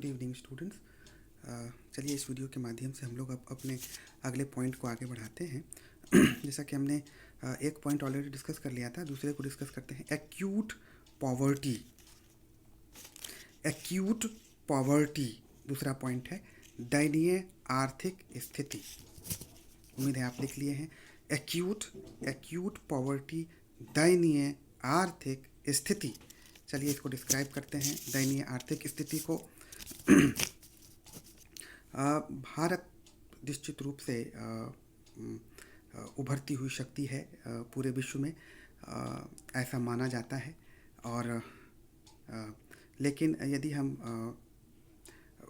Good evening students. चलिए इस video के माध्यम से हम लोग अब अपने अगले पॉइंट को आगे बढ़ाते हैं। जैसा कि हमने एक पॉइंट ऑलरेडी डिस्कस कर लिया था, दूसरे को डिस्कस करते हैं। Acute poverty. एक्यूट पॉवर्टी दूसरा पॉइंट है। दयनीय आर्थिक स्थिति। उम्मीद है आप लिख लिए हैं। एक्यूट पॉवर्टी, दयनीय आर्थिक स्थिति। चलिए इसको डिस्क्राइब करते हैं, दयनीय आर्थिक स्थिति को। भारत निश्चित रूप से उभरती हुई शक्ति है पूरे विश्व में, ऐसा माना जाता है। और लेकिन यदि हम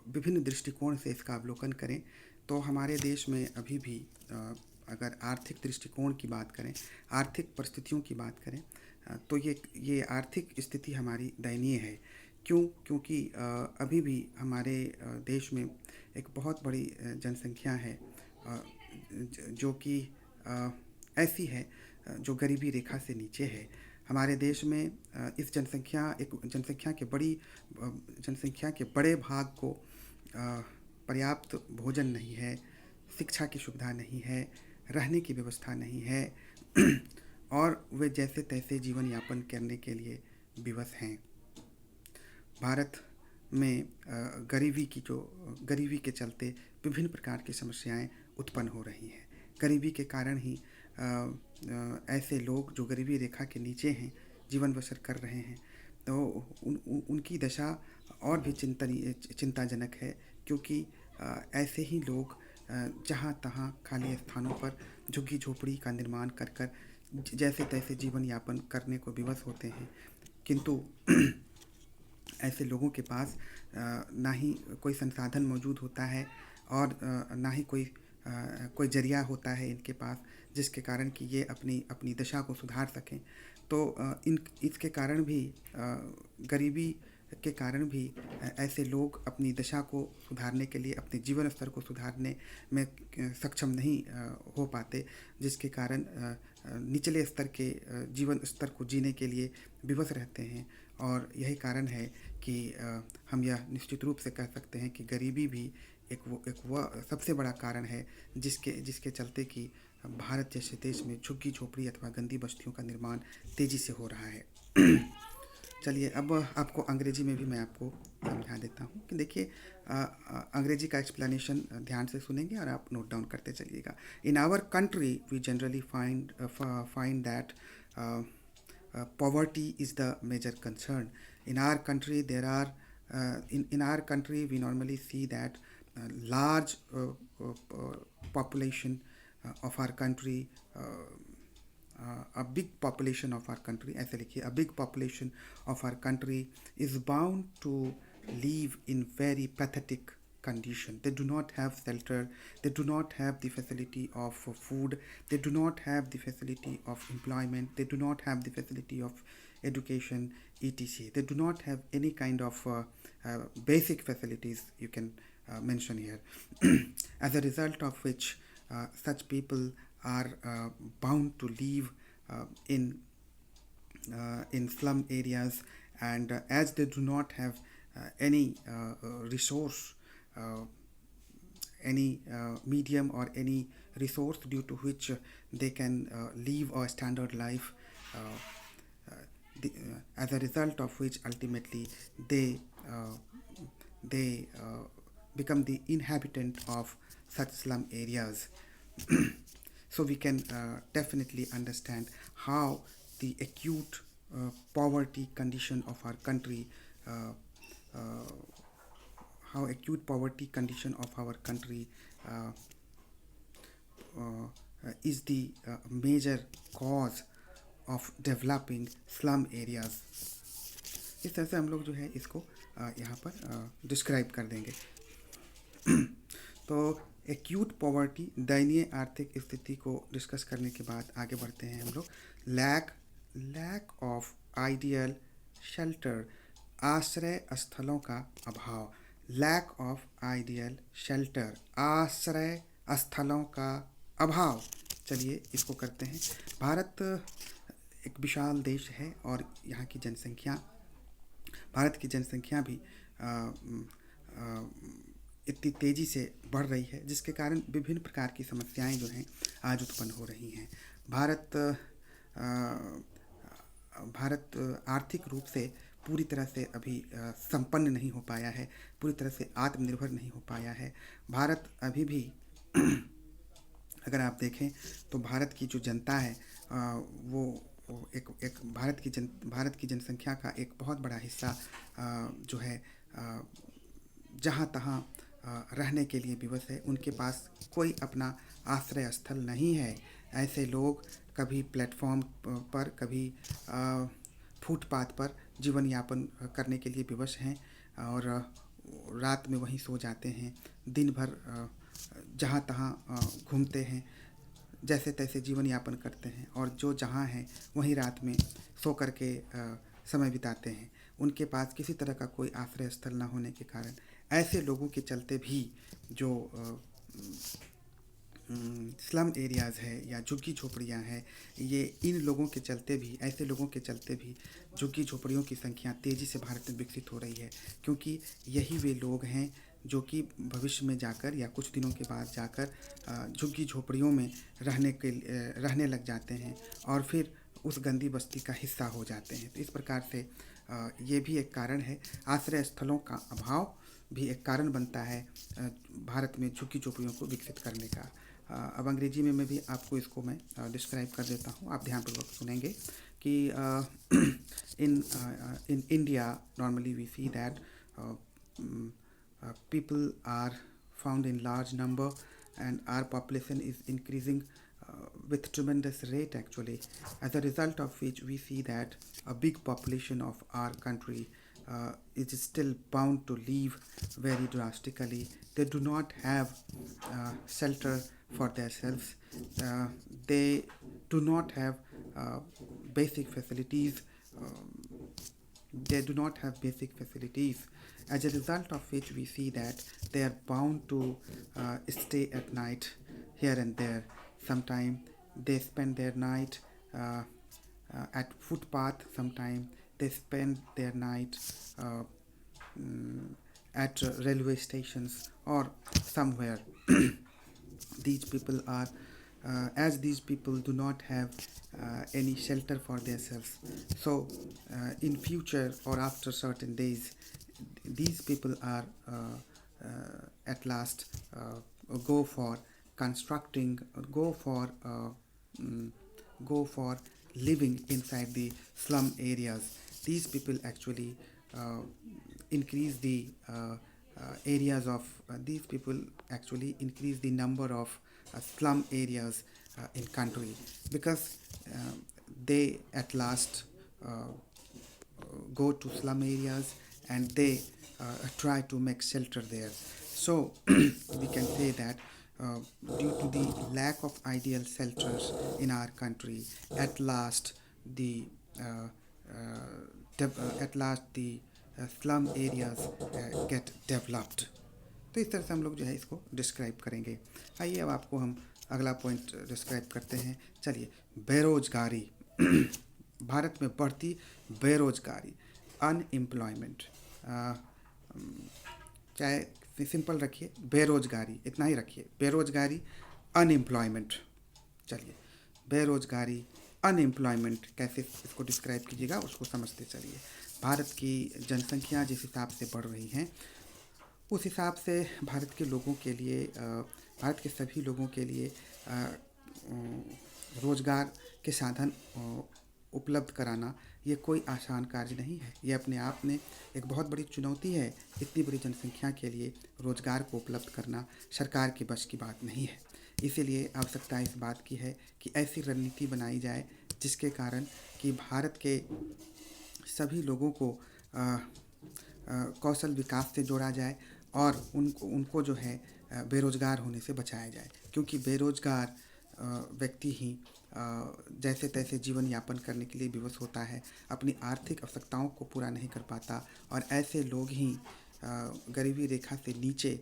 विभिन्न दृष्टिकोण से इसका अवलोकन करें तो हमारे देश में अभी भी अगर आर्थिक दृष्टिकोण की बात करें, आर्थिक परिस्थितियों की बात करें, तो ये आर्थिक स्थिति हमारी दयनीय है। क्योंकि अभी भी हमारे देश में एक बहुत बड़ी जनसंख्या है जो कि ऐसी है जो गरीबी रेखा से नीचे है। हमारे देश में इस जनसंख्या के बड़े भाग को पर्याप्त भोजन नहीं है, शिक्षा की सुविधा नहीं है, रहने की व्यवस्था नहीं है और वे जैसे तैसे जीवन यापन करने के लिए विवश हैं। भारत में गरीबी के चलते विभिन्न प्रकार की समस्याएं उत्पन्न हो रही हैं। गरीबी के कारण ही ऐसे लोग जो गरीबी रेखा के नीचे हैं जीवन बसर कर रहे हैं, तो उनकी दशा और भी चिंताजनक है। क्योंकि ऐसे ही लोग जहाँ तहाँ खाली स्थानों पर झुग्गी झोपड़ी का निर्माण कर जैसे तैसे जीवन यापन करने को विवश होते हैं, किंतु ऐसे लोगों के पास ना ही कोई संसाधन मौजूद होता है और ना ही कोई जरिया होता है इनके पास जिसके कारण कि ये अपनी दशा को सुधार सकें। तो इसके कारण भी, गरीबी के कारण भी ऐसे लोग अपनी दशा को सुधारने के लिए, अपने जीवन स्तर को सुधारने में सक्षम नहीं हो पाते, जिसके कारण निचले स्तर के जीवन स्तर को जीने के लिए विवश रहते हैं। और यही कारण है कि हम यह निश्चित रूप से कह सकते हैं कि गरीबी भी एक वह सबसे बड़ा कारण है जिसके चलते कि भारत जैसे देश में झुग्गी झोपड़ी अथवा गंदी बस्तियों का निर्माण तेज़ी से हो रहा है। चलिए अब आपको अंग्रेजी में भी मैं आपको समझा देता हूँ कि देखिए, अंग्रेजी का एक्सप्लेनेशन ध्यान से सुनेंगे और आप नोट डाउन करते चलिएगा। In our country we generally find that poverty is the major concern. In our country there are in our country we normally see that large population of our country, a big population of our country, ऐसे लिखिए, a big population of our country is bound to live in very pathetic condition. They do not have shelter, they do not have the facility of food, they do not have the facility of employment, they do not have the facility of education, etc. They do not have any kind of basic facilities you can mention here. As a result of which such people are bound to live in slum areas, and as they do not have any resource, any medium or any resource due to which they can live a standard life, as a result of which ultimately they become the inhabitant of such slum areas. So we can definitely understand how the acute poverty condition of our country is the major cause of developing slum areas. इस तरह से हम लोग जो है इसको यहाँ पर डिस्क्राइब कर देंगे। तो एक्यूट पॉवर्टी, दयनीय आर्थिक स्थिति को डिस्कस करने के बाद आगे बढ़ते हैं हम लोग। लैक ऑफ आइडियल शेल्टर, आश्रय स्थलों का अभाव। लैक ऑफ आइडियल शेल्टर, आश्रय स्थलों का अभाव। चलिए इसको करते हैं। भारत एक विशाल देश है और यहाँ की जनसंख्या, भारत की जनसंख्या भी इतनी तेज़ी से बढ़ रही है, जिसके कारण विभिन्न प्रकार की समस्याएं जो हैं आज उत्पन्न हो रही हैं। भारत भारत आर्थिक रूप से पूरी तरह से अभी संपन्न नहीं हो पाया है, पूरी तरह से आत्मनिर्भर नहीं हो पाया है। भारत अभी भी अगर आप देखें तो भारत की जो जनता है वो एक एक भारत की जनसंख्या का एक बहुत बड़ा हिस्सा जो है जहाँ तहाँ रहने के लिए विवश है। उनके पास कोई अपना आश्रय स्थल नहीं है। ऐसे लोग कभी प्लेटफॉर्म पर, कभी फुटपाथ पर जीवन यापन करने के लिए विवश हैं और रात में वहीं सो जाते हैं। दिन भर जहाँ तहाँ घूमते हैं, जैसे तैसे जीवन यापन करते हैं और जो जहाँ हैं वहीं रात में सो कर के समय बिताते हैं। उनके पास किसी तरह का कोई आश्रय स्थल न होने के कारण ऐसे लोगों के चलते भी जो स्लम एरियाज़ है या झुग्गी झोपड़ियाँ हैं, ये इन लोगों के चलते भी, ऐसे लोगों के चलते भी झुग्गी झोपड़ियों की संख्या तेज़ी से भारत में विकसित हो रही है, क्योंकि यही वे लोग हैं जो कि भविष्य में जाकर या कुछ दिनों के बाद जाकर झुग्गी झोपड़ियों में रहने लग जाते हैं और फिर उस गंदी बस्ती का हिस्सा हो जाते हैं। तो इस प्रकार से ये भी एक कारण है। आश्रय स्थलों का अभाव भी एक कारण बनता है भारत में झुग्गी झोपड़ियों को विकसित करने का। अब अंग्रेजी में भी आपको इसको मैं डिस्क्राइब कर देता हूँ, आप ध्यानपूर्वक सुनेंगे कि in India normally we see that people are found in large number and our population is increasing with tremendous rate actually, as a result of which we see that a big population of our country is still bound to leave very drastically. They do not have shelter for themselves. They do not have basic facilities. They do not have basic facilities, as a result of which we see that they are bound to stay at night here and there. Sometimes they spend their night at footpath, sometimes they spend their night uh, at railway stations or somewhere. These people are as these people do not have any shelter for themselves, so in future or after certain days these people are at last go for constructing, mm, go for living inside the slum areas. These people actually uh, increase the areas of these people actually increase the number of slum areas in country, because they at last go to slum areas and they try to make shelter there. So we can say that uh, due to the lack of ideal shelters in our country, at last the slum areas get developed. तो इस तरह से हम लोग जो है इसको describe करेंगे। आइए अब आपको हम अगला पॉइंट डिस्क्राइब करते हैं। चलिए, बेरोजगारी भारत में बढ़ती बेरोजगारी, अनएम्प्लॉयमेंट, चाहे सिंपल रखिए बेरोजगारी, इतना ही रखिए, बेरोजगारी अनएम्प्लॉयमेंट। चलिए, बेरोजगारी अनएम्प्लॉयमेंट कैसे इसको डिस्क्राइब कीजिएगा, उसको समझते चलिए। भारत की जनसंख्या जिस हिसाब से बढ़ रही है उस हिसाब से भारत के लोगों के लिए, भारत के सभी लोगों के लिए रोज़गार के साधन उपलब्ध कराना ये कोई आसान कार्य नहीं है। ये अपने आप में एक बहुत बड़ी चुनौती है। इतनी बड़ी जनसंख्या के लिए रोज़गार को उपलब्ध करना सरकार के बस की बात नहीं है। इसीलिए आवश्यकता इस बात की है कि ऐसी रणनीति बनाई जाए जिसके कारण कि भारत के सभी लोगों को कौशल विकास से जोड़ा जाए और उनको जो है बेरोज़गार होने से बचाया जाए, क्योंकि बेरोज़गार व्यक्ति ही जैसे तैसे जीवन यापन करने के लिए विवश होता है, अपनी आर्थिक आवश्यकताओं को पूरा नहीं कर पाता और ऐसे लोग ही गरीबी रेखा से नीचे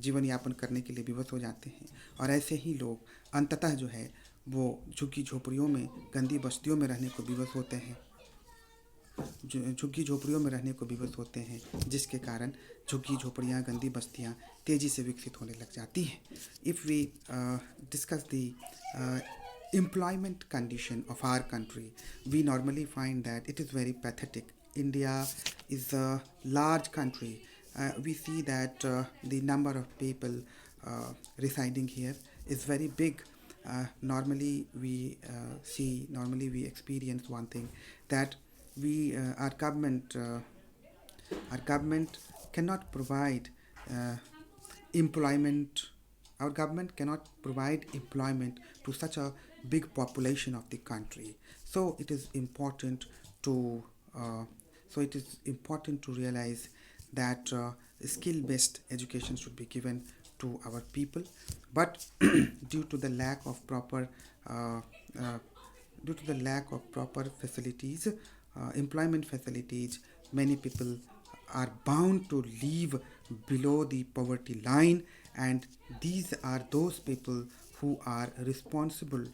जीवन यापन करने के लिए विवश हो जाते हैं और ऐसे ही लोग अंततः जो है वो झुग्गी झोपड़ियों में, गंदी बस्तियों में रहने को विवश होते हैं। झुग्गी झोपड़ियों में रहने को विवश होते हैं, जिसके कारण झुग्गी झोपड़ियाँ, गंदी बस्तियाँ तेज़ी से विकसित होने लग जाती हैं। If we discuss the employment condition of our country, we normally find that it is very pathetic. India is a large country. We see that the number of people residing here is very big. Normally we experience one thing, that we our government cannot provide uh, employment. Our government cannot provide employment to such a big population of the country. So it is important to uh, realize that skill-based education should be given to our people, but due to the lack of proper uh, uh, due to the lack of proper facilities, employment facilities, many people are bound to live below the poverty line, and these are those people who are responsible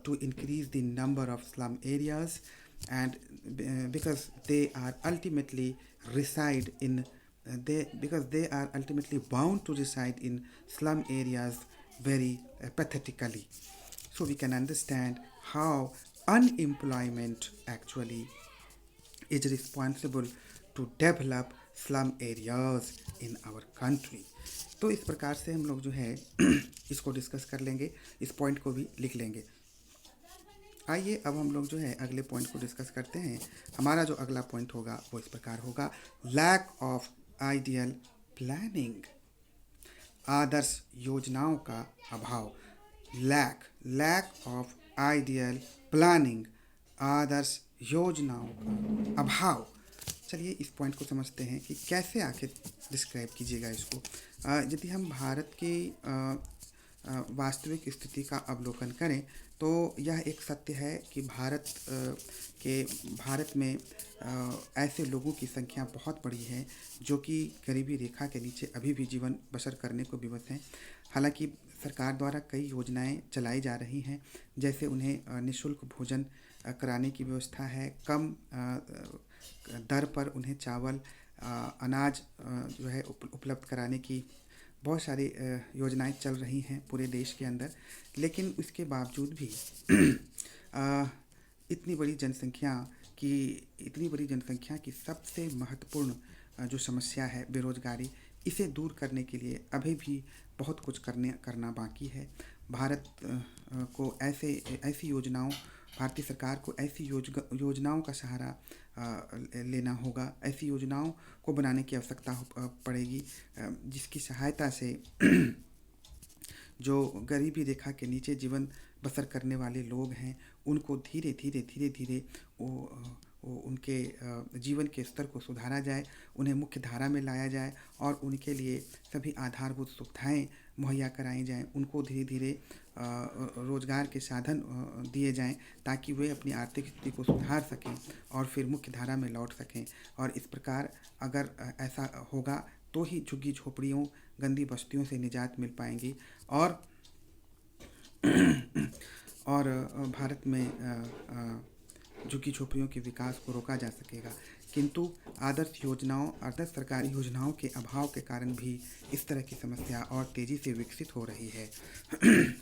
to increase the number of slum areas, and because they are ultimately reside in because they are ultimately bound to reside in slum areas very pathetically. So we can understand how unemployment actually is responsible to develop slum areas in our country. तो इस प्रकार से हम लोग जो है इसको discuss कर लेंगे, इस पॉइंट को भी लिख लेंगे। आइए अब हम लोग जो है अगले पॉइंट को डिस्कस करते हैं। हमारा जो अगला पॉइंट होगा वो इस प्रकार होगा, लैक ऑफ आइडियल प्लानिंग, आदर्श योजनाओं का अभाव। लैक ऑफ आइडियल प्लानिंग, आदर्श योजनाओं का अभाव। चलिए इस पॉइंट को समझते हैं कि कैसे आखिर डिस्क्राइब कीजिएगा इसको। यदि हम भारत की वास्तविक स्थिति का अवलोकन करें तो यह एक सत्य है कि भारत में ऐसे लोगों की संख्या बहुत बड़ी है जो कि गरीबी रेखा के नीचे अभी भी जीवन बसर करने को विवश हैं। हालांकि सरकार द्वारा कई योजनाएं चलाई जा रही हैं, जैसे उन्हें निःशुल्क भोजन कराने की व्यवस्था है, कम दर पर उन्हें चावल, अनाज जो है उपलब्ध कराने की बहुत सारी योजनाएं चल रही हैं पूरे देश के अंदर। लेकिन इसके बावजूद भी इतनी बड़ी जनसंख्या की सबसे महत्वपूर्ण जो समस्या है बेरोजगारी, इसे दूर करने के लिए अभी भी बहुत कुछ करना बाकी है। भारतीय सरकार को ऐसी योजनाओं का सहारा लेना होगा, ऐसी योजनाओं को बनाने की आवश्यकता पड़ेगी जिसकी सहायता से जो गरीबी रेखा के नीचे जीवन बसर करने वाले लोग हैं उनको धीरे धीरे उनके जीवन के स्तर को सुधारा जाए, उन्हें मुख्य धारा में लाया जाए और उनके लिए सभी आधारभूत सुविधाएं मुहैया कराई जाएं, उनको धीरे धीरे रोज़गार के साधन दिए जाएं ताकि वे अपनी आर्थिक स्थिति को सुधार सकें और फिर मुख्य धारा में लौट सकें। और इस प्रकार अगर ऐसा होगा तो ही झुग्गी झोपड़ियों, गंदी बस्तियों से निजात मिल पाएंगी और भारत में झुग्गी झोपड़ियों के विकास को रोका जा सकेगा। किंतु आदर्श सरकारी योजनाओं के अभाव के कारण भी इस तरह की समस्या और तेज़ी से विकसित हो रही है।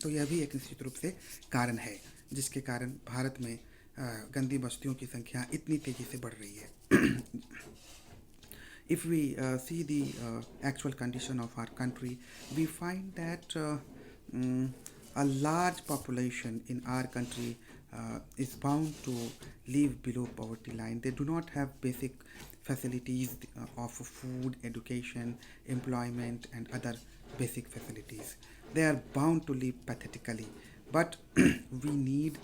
तो यह भी एक निश्चित रूप से कारण है जिसके कारण भारत में गंदी बस्तियों की संख्या इतनी तेज़ी से बढ़ रही है। If we see the actual condition of our country, we find that a large population in our country is bound to live below poverty line. They do not have basic facilities of food, education, employment, and other basic facilities. They are bound to live pathetically. But we need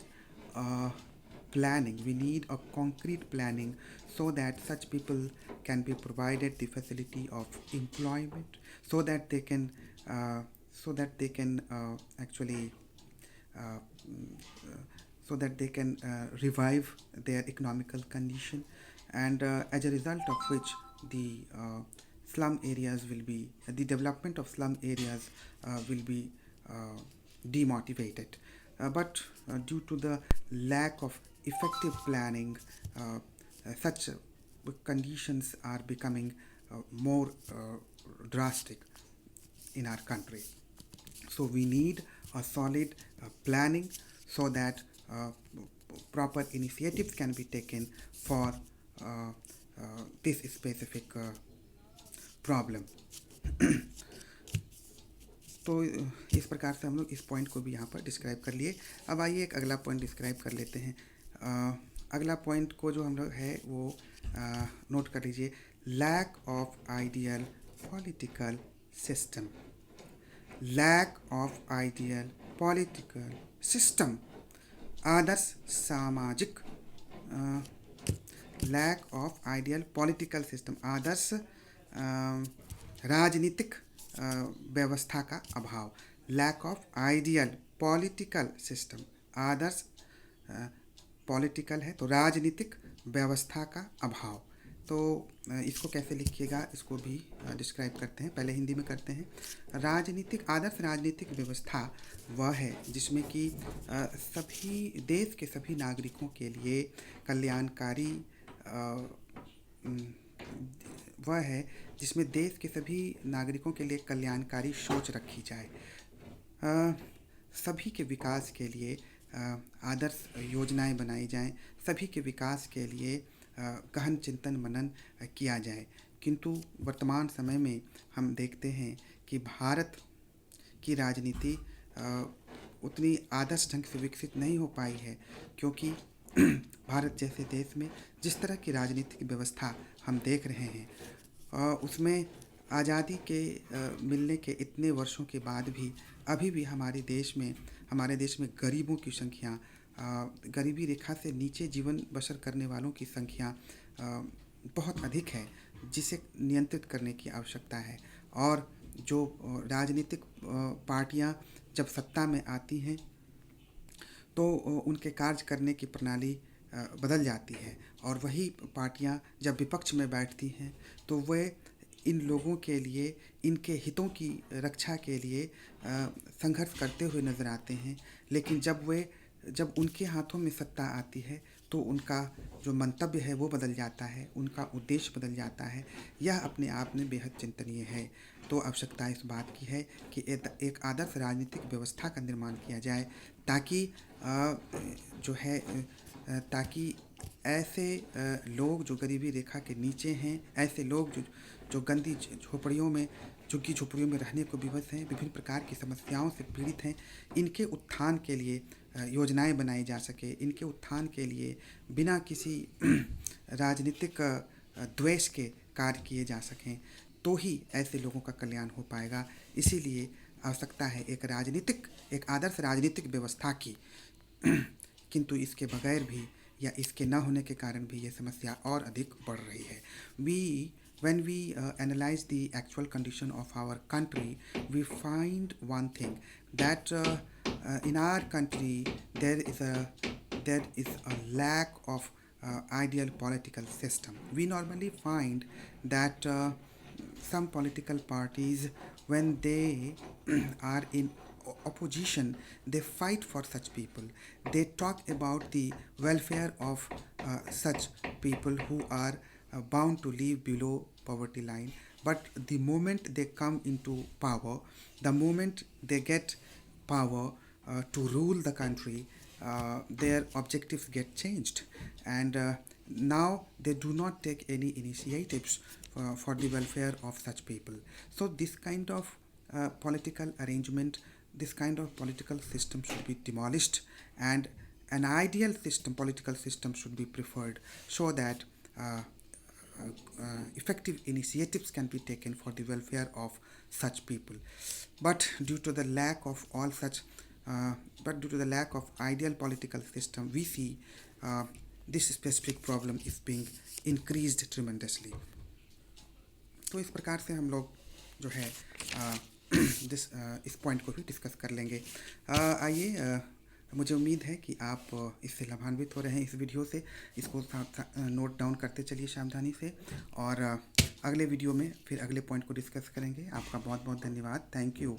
planning. We need a concrete planning so that such people can be provided the facility of employment, so that they can actually revive their economical condition, and as a result of which the development of slum areas will be demotivated. But due to the lack of effective planning, such conditions are becoming more drastic in our country. So we need a solid planning so that proper initiatives can be taken for this specific problem. तो इस प्रकार से हम लोग इस point को भी यहाँ पर डिस्क्राइब कर लिए. अब आइए एक अगला पॉइंट डिस्क्राइब कर लेते हैं. अगला पॉइंट को जो हम लोग है वो नोट कर लीजिए. Lack of ideal political system. Lack of ideal political system. आदर्श सामाजिक. Lack of ideal political system. आदर्श राजनीतिक व्यवस्था का अभाव. Lack of ideal political system. आदर्श पॉलिटिकल है तो राजनीतिक व्यवस्था का अभाव. तो इसको कैसे लिखिएगा इसको भी डिस्क्राइब करते हैं. पहले हिंदी में करते हैं. राजनीतिक आदर्श राजनीतिक व्यवस्था वह है जिसमें कि सभी देश के सभी नागरिकों के लिए कल्याणकारी वह है जिसमें देश के सभी नागरिकों के लिए कल्याणकारी सोच रखी जाए. सभी के विकास के लिए आदर्श योजनाएं बनाई जाएं. सभी के विकास के लिए गहन चिंतन मनन किया जाए. किंतु वर्तमान समय में हम देखते हैं कि भारत की राजनीति उतनी आदर्श ढंग से विकसित नहीं हो पाई है, क्योंकि भारत जैसे देश में जिस तरह की राजनीतिक व्यवस्था हम देख रहे हैं उसमें आज़ादी के मिलने के इतने वर्षों के बाद भी अभी भी हमारे देश में गरीबों की संख्या, गरीबी रेखा से नीचे जीवन बसर करने वालों की संख्या बहुत अधिक है, जिसे नियंत्रित करने की आवश्यकता है. और जो राजनीतिक पार्टियां जब सत्ता में आती हैं तो उनके कार्य करने की प्रणाली बदल जाती है, और वही पार्टियां जब विपक्ष में बैठती हैं तो वे इन लोगों के लिए, इनके हितों की रक्षा के लिए संघर्ष करते हुए नज़र आते हैं. लेकिन जब उनके हाथों में सत्ता आती है तो उनका जो मंतव्य है वो बदल जाता है, उनका उद्देश्य बदल जाता है. यह अपने आप में बेहद चिंतनीय है. तो आवश्यकता इस बात की है कि एक आदर्श राजनीतिक व्यवस्था का निर्माण किया जाए ताकि ऐसे लोग जो गरीबी रेखा के नीचे हैं, ऐसे लोग जो गंदी झोपड़ियों में, झुग्गी झोपड़ियों में रहने को विवश हैं, विभिन्न प्रकार की समस्याओं से पीड़ित हैं, इनके उत्थान के लिए योजनाएं बनाई जा सके. इनके उत्थान के लिए बिना किसी राजनीतिक द्वेष के कार्य किए जा सकें, तो ही ऐसे लोगों का कल्याण हो पाएगा. इसीलिए आवश्यकता है एक आदर्श राजनीतिक व्यवस्था की. किंतु इसके बगैर भी या इसके न होने के कारण भी ये समस्या और अधिक बढ़ रही है. When we analyze the actual condition of our country, we find one thing, that in our country there is a lack of ideal political system. We normally find that some political parties, when they are in opposition, they fight for such people. They talk about the welfare of such people who are bound to live below poverty line. But the moment they come into power, the moment they get power to rule the country, their objectives get changed, and now they do not take any initiatives for the welfare of such people. So this kind of political arrangement, this kind of political system should be demolished, and an ideal political system should be preferred, so that effective initiatives can be taken for the welfare of such people. But due to the lack of ideal political system, we see this specific problem is being increased tremendously. तो इस प्रकार से हम लोग जो है इस point को भी डिस्कस कर लेंगे. आइए, मुझे उम्मीद है कि आप इससे लाभान्वित हो रहे हैं इस वीडियो से. इसको नोट डाउन करते चलिए सावधानी से, और अगले वीडियो में फिर अगले पॉइंट को डिस्कस करेंगे. आपका बहुत बहुत धन्यवाद. Thank you.